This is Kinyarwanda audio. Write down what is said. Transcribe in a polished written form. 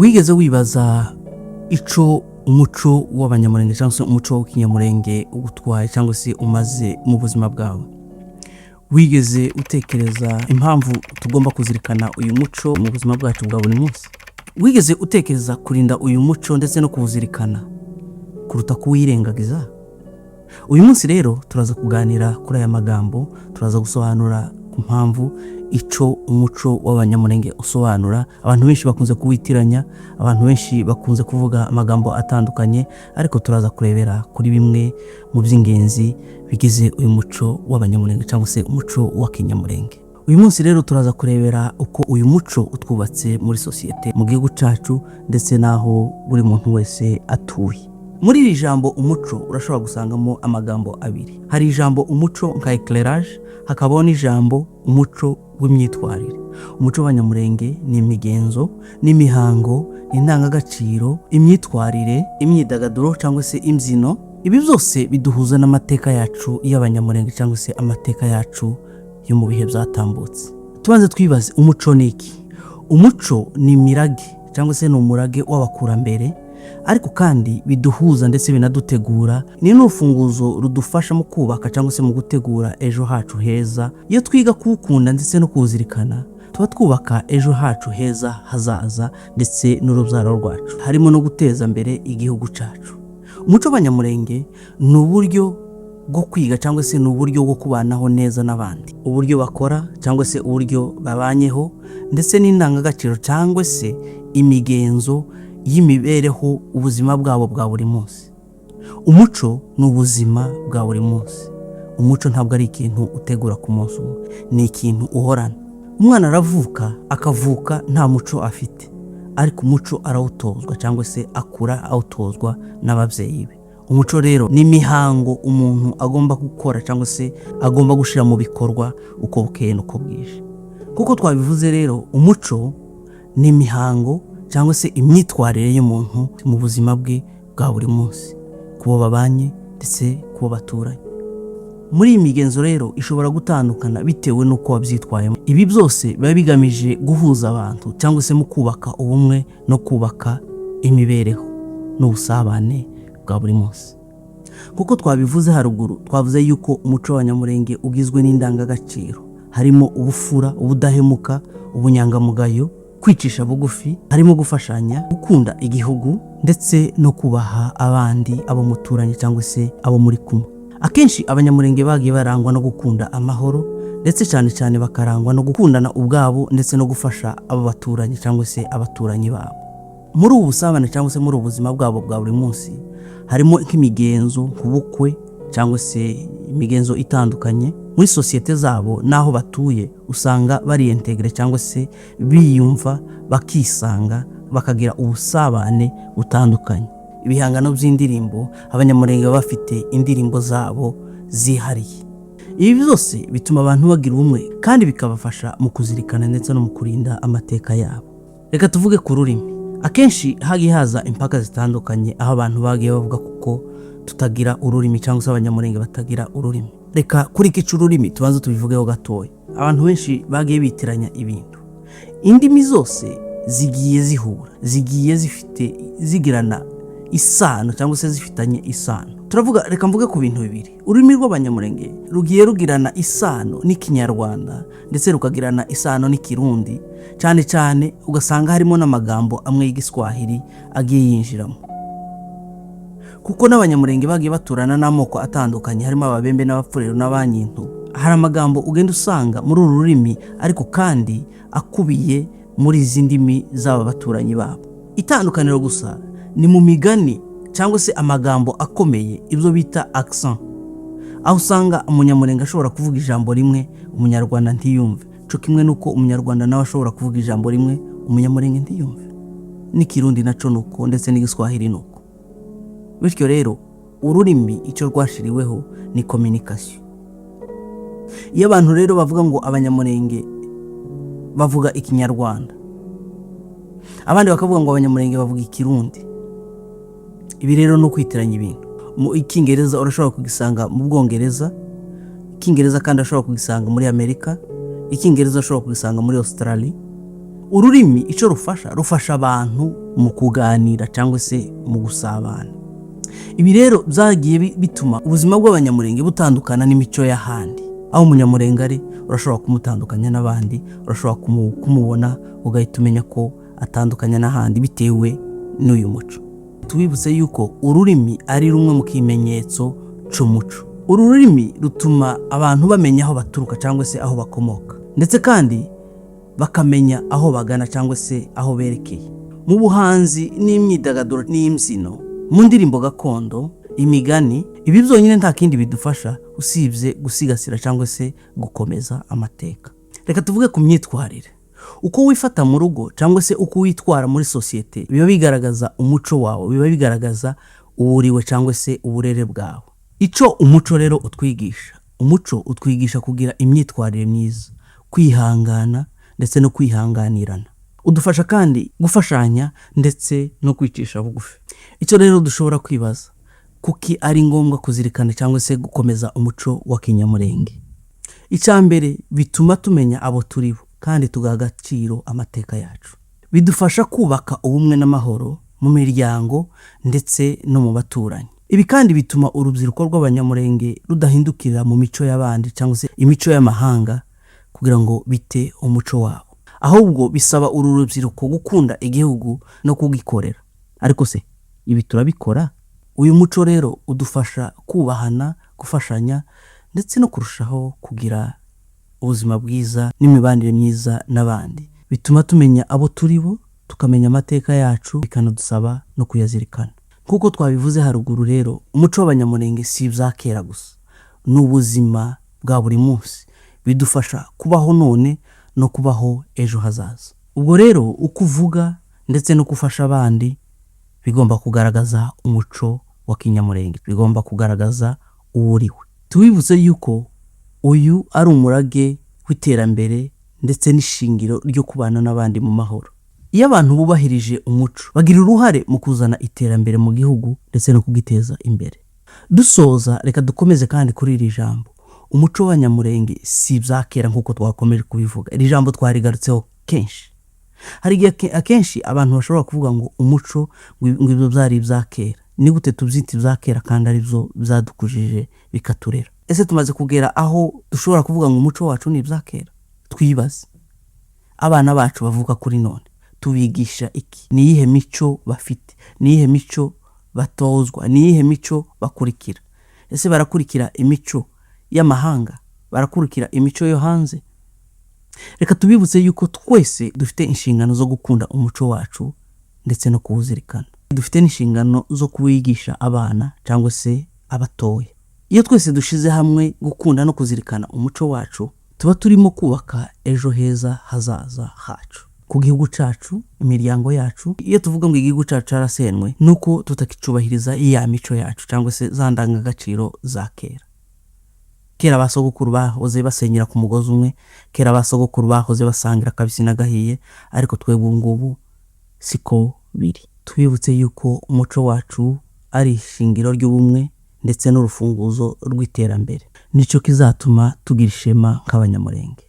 wigeze wibaza ico umuco w'abanyamurenge cyangwa se umuco w'ikinyamurenge ugutwaye cyangwa se umaze mu buzima bwawe? Wigeze utekereza impamvu tugomba kuzirikana uyu muco mu buzima bwacu bwa buri munsi? Wigeze utekereza kurinda uyu muco ndetse no kuwuzirikana kuruta kuwirengagiza? Uyu munsi rero turaza kuganira kuri aya magambo, turaza gusobanura ku mpamvu ico umuco w'abanyamurenge usobanura. Abantu benshi bakunze kuwitiranya, abantu benshi bakunze kuvuga amagambo atandukanye, ariko turaza kurebera kuri bimwe mu by'ingenzi bigize uyu muco w'abanyamurenge cyangwa se umuco wa kinyamurenge. Uyu munsi rero turaza kurebera uko uyu muco utwubatse muri societe, mu gihugu cacu ndetse naho buri muntu wese atuye. Muri iri jambo umuco urashobora gusangamo amagambo abiri. Hari ijambo umuco nka éclairage, hakabaho n'ijambo umuco w'imyitwarire. Umuco w'abanyamurenge ni imigenzo, n'imihango, indangagaciro, imyitwarire, imyidagaduro cyangwa se imbyino. Ibi byose biduhuza n'amateka yacu y'abanyamurenge cyangwa se amateka yacu yo mu bihe byatambutse. Tubanze twibaze, umuco ni iki? Umuco ni imirage cyangwa se ni umurage w'abakurambere, ariko kandi biduhuza ndetse binadutegura. Ni n'urufunguzo rudufasha mu kubaka cyangwa se mu gutegura ejo hacu heza. Iyo twiga kuwukunda ndetse no kuwuzirikana, tuba twubaka ejo hacu heza hazaza ndetse n'urubyaro rwacu, harimo no guteza imbere igihugu cacu. Umuco w'abanyamurenge ni uburyo bwo kwiga cyangwa se ni uburyo bwo kubanaho neza n'abandi, uburyo bakora cyangwa se uburyo babanyeho, ndetse n'indangagaciro cyangwa se imigenzo y'imibereho, ubuzima bwabo bwa buri munsi. Umuco ni ubuzima bwa buri munsi. Umuco ntabwo ari ikintu utegura ku munsi umwe, ni ikintu uhorana. Umwana aravuka, akavuka nta muco afite, ariko umuco arawutozwa cyangwa se akura awutozwa n'ababyeyi be. Umuco rero ni imihango umuntu agomba gukora cyangwa se agomba gushira mu bikorwa uko bukeye n'uko bwije. Kuko twabivuze rero, umuco ni imihango cyangwa se imyitwarire y'umuntu mu buzima bwe bwa buri munsi, kubo babanye ndetse kubo baturanye. Muri iyi migenzo rero ishobora gutandukana bitewe n'uko wabyitwayemo. Ibi byose biba bigamije guhuza abantu cyangwa se mu kubaka ubumwe no kubaka imibereho n'ubusabane bwa buri munsi. Kuko twabivuze haruguru, twavuze yuko umuco w'abanyamurenge ugizwe n'indangagaciro, harimo ubufura, ubudahemuka, ubunyangamugayo, kwicisha bugufi, harimo gufashanya, gukunda igihugu ndetse no kubaha abandi, abo muturanye cyangwa se abo muri kumwe. Akenshi abanyamurenge bagiye barangwa no gukunda amahoro, ndetse cyane cyane bakarangwa no gukundana ubwabo ndetse no gufasha abo baturanye cyangwa se abaturanyi babo. Muri ubu busabane cyangwa se muri ubu buzima bwabo bwa buri munsi, harimo nk'imigenzo nk'ubukwe cyangwa se imigenzo itandukanye. Muri societe zabo naho batuye usanga bariyentegre cyangwa se biyumva, bakisanga, bakagira ubusabane butandukanye. Ibihangano by'indirimbo, abanyamurenge bafite indirimbo zabo zihariye. Ibi byose bituma abantu bagira ubumwe kandi bikabafasha mu kuzirikana ndetse no mu kurinda amateka yabo. Reka tuvuge ku rurimi. Akenshi hagiye haza impaka zitandukanye aho abantu bagiye bavuga kuko tutagira ururimi cyangwa se abanyamurenge batagira ururimi. Reka kuri iki ururimi tubanze tubivugeho gatoya. Abantu benshi bagiye bitiranya ibintu. Indimi zose zigiye zihura, zigiye zigirana isano cyangwa se zifitanye isano. Turavuga, reka mvuge ku bintu bibiri. Ururimi rw'abanyamurenge rugiye rugirana isano n'ikinyarwanda ndetse rukagirana isano n'ikirundi, cyane cyane ugasanga harimo n'amagambo amwe y'igiswahili agiye yinjiramo. Kuko n'abanyamurenge bagiye baturana n'amoko atandukanye, harimo ababembe n'abapfurero n'abanyintu. Hari amagambo ugenda usanga muri uru rurimi ariko kandi akubiye muri izi ndimi z'aba baturanyi babo. Itandukaniro gusa ni mu migani cyangwa se amagambo akomeye, ibyo bita accent. Aho usanga umunyamurenge ashobora kuvuga ijambo rimwe umunyarwanda ntiyumve, cyo kimwe nuko umunyarwanda nawe ashobora kuvuga ijambo rimwe umunyamurenge ntiyumve. N'ikirundi naco nuko ndetse n'igiswahili nuko. Bityo rero ururimi icyo rwashiriweho ni communication. Iyo abantu rero bavuga ngo abanyamurenge bavuga ikinyarwanda, abandi bakavuga ngo abanyamurenge bavuga ikirundi, ibi rero no kwitiranya ibintu. Mu Icyongereza urashobora kugisanga mu Bwongereza, Icyongereza kandi urashobora kugisanga muri Amerika, Icyongereza urashobora kugisanga muri Australia, ururimi icyo rufasha abantu mu kuganira cyangwa se mu gusabana. Ibi rero byagiye bituma ubuzima bw'abanyamurenge butandukana n'imico y'ahandi. Aho umunyamurenge ari urashobora kumutandukanya n'abandi, urashobora kumubona ugahita umenya ko atandukanya n'ahandi bitewe n'uyu muco. Tubibutse yuko ururimi ari rumwe mu kimenyetso cy'umuco. Ururimi rutuma abantu bamenya aho baturuka cyangwa se aho bakomoka, ndetse kandi bakamenya aho bagana cyangwa se aho berekeye. Mu buhanzi n'imyidagaduro n'imbyino, mu ndirimbo gakondo, imigani, ibi byonyine nta kindi bidufasha usibye gusigasira cyangwa se gukomeza amateka. Reka tuvuge ku myitwarire. Uko wifata mu rugo cyangwa se uko witwara muri sosiyete biba bigaragaza umuco wawe, biba bigaragaza uwuriwe cyangwa se uburere bwawe. Icyo umuco rero utwigisha, umuco utwigisha kugira imyitwarire myiza, kwihangana ndetse no kwihanganirana. Udufasha kandi gufashanya ndetse no kwicisha bugufi. Icyo rero dushobora kwibaza, kuki ari ngombwa kuzirikana cyangwa se gukomeza umuco wa kinyamurenge? Icyambere, bituma tumenya abo turibo kandi tugaha agaciro amateka yacu. Bidufasha kubaka ubumwe n'amahoro mu miryango ndetse no mu baturanyi. Ibi kandi bituma urubyiruko rw'abanyamurenge rudahindukira mu mico y'abandi cyangwa se imico y'amahanga kugira ngo bite umuco wabo. Ahubwo bisaba uru rubyiruko gukunda igihugu no kugikorera. Ariko se ibi turabikora? Uyu muco rero udufasha kubahana, gufashanya ndetse no kurushaho kugira ubuzima bwiza n'imibanire myiza n'abandi. Bituma tumenya abo turibo, tukamenya amateka yacu, bikanadusaba no kuyazirikana. Kuko twabivuze haruguru rero, umuco w'abanyamurenge si ibya kera gusa, n'ubuzima bwa buri munsi. Bidufasha kubaho none no kubaho ejo hazaza. Ubwo rero uko uvuga ndetse no gufasha abandi bigomba kugaragaza umuco wa kinyamurenge, bigomba kugaragaza uwuriwe. Tubibutse yuko uyu ari umurage w'iterambere ndetse n'ishingiro ryo kubana n'abandi mu mahoro. Iyo abantu bubahirije umuco, bagira uruhare mu kuzana iterambere mu gihugu ndetse no kugiteza imbere. Dusoza, reka dukomeze kandi kuri iri jambo. Umuco w'abanyamurenge si ibya kera nk'uko twakomeje kubivuga. Iri jambo twarigarutseho kenshi. Hari igihe akenshi abantu bashobora kuvuga ngo umuco ngo ibyo byari ibya kera. Ni gute tubyita ibya kera kandi ari byo byadukujije bikaturera? Ese tumaze kugera aho dushobora kuvuga ngo umuco wacu ni ibya kera? Twibaze. Abana bacu bavuka kuri none, tubigisha iki? Ni iyihe mico bafite? Ni iyihe mico batozwa? Ni iyihe mico bakurikira? Ese barakurikira imico y'amahanga? Barakurikira imico yo hanze? Reka tubibutse yuko twese dufite inshingano zo gukunda umuco wacu ndetse no kuwuzirikana. Dufite n'inshingano zo kuwigisha abana cyangwa se abatoya. Iyo twese dushize hamwe gukunda no kuzirikana umuco wacu, tuba turimo kubaka ejo heza hazaza hacu, ku gihugu cyacu, imiryango yacu. Iyo tuvuga ngo igihugu cyacu cyarasenwe, nuko tutakicubahiriza iya mico yacu cyangwa se za ndangagaciro za kera. Kera basogokuru bahoze basenyera ku mugozi umwe, kera basogokuru bahoze basangira kabisi n'agahiye, ariko twebwe ngubu siko biri. Twibutse yuko umuco wacu ari ishingiro ry'ubumwe ndetse n'urufunguzo rw'iterambere. Nicyo kizatuma tugira ishema nk'abanyamurenge.